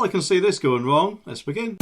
Well, I can see this going wrong. Let's begin.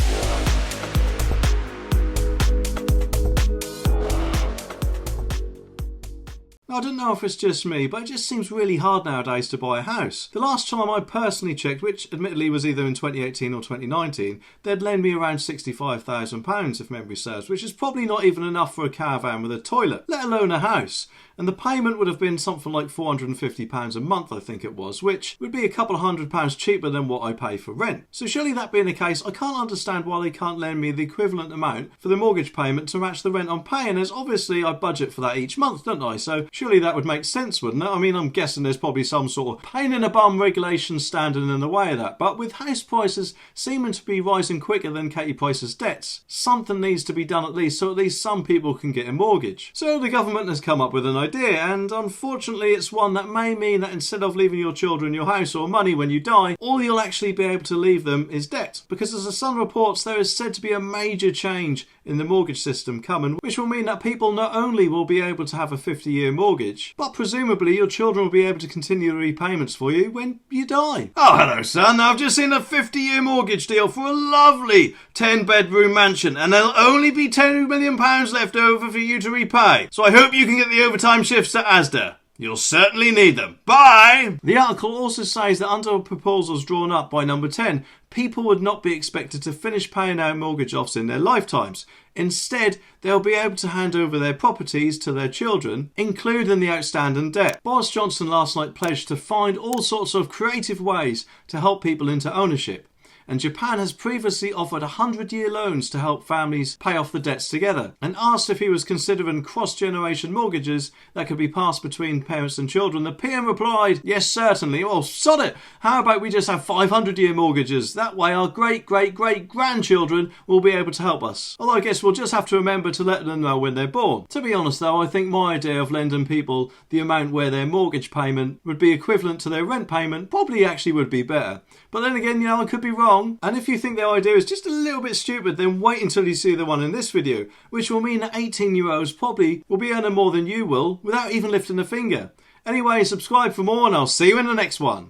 I don't know if it's just me, but it just seems really hard nowadays to buy a house. The last time I personally checked, which admittedly was either in 2018 or 2019, they'd lend me around £65,000 if memory serves, which is probably not even enough for a caravan with a toilet, let alone a house. And the payment would have been something like £450 a month, I think it was, which would be a couple of £100 cheaper than what I pay for rent. So surely that being the case, I can't understand why they can't lend me the equivalent amount for the mortgage payment to match the rent I'm paying, as obviously I budget for that each month, don't I? So surely that would make sense, wouldn't it? I mean, I'm guessing there's probably some sort of pain in the bum regulation standing in the way of that. But with house prices seeming to be rising quicker than Katie Price's debts, something needs to be done at least, so at least some people can get a mortgage. So the government has come up with an idea, and unfortunately it's one that may mean that instead of leaving your children your house or money when you die, all you'll actually be able to leave them is debt. Because as the Sun reports, there is said to be a major change in the mortgage system coming, which will mean that people not only will be able to have a 50-year mortgage, but presumably your children will be able to continue the repayments for you when you die. Oh, hello, son. I've just seen a 50-year mortgage deal for a lovely 10-bedroom mansion, and there'll only be £10 million left over for you to repay. So I hope you can get the overtime shifts at Asda. You'll certainly need them. Bye! The article also says that under proposals drawn up by number 10, people would not be expected to finish paying out mortgage offs in their lifetimes. Instead, they'll be able to hand over their properties to their children, including the outstanding debt. Boris Johnson last night pledged to find all sorts of creative ways to help people into ownership. And Japan has previously offered 100-year loans to help families pay off the debts together. And asked if he was considering cross-generation mortgages that could be passed between parents and children, the PM replied, yes, certainly. Well, sod it. How about we just have 500-year mortgages? That way our great-great-great-grandchildren will be able to help us. Although I guess we'll just have to remember to let them know when they're born. To be honest though, I think my idea of lending people the amount where their mortgage payment would be equivalent to their rent payment probably actually would be better. But then again, I could be wrong. And if you think their idea is just a little bit stupid, then wait until you see the one in this video, which will mean that 18-year-olds probably will be earning more than you will without even lifting a finger. Anyway, subscribe for more and I'll see you in the next one.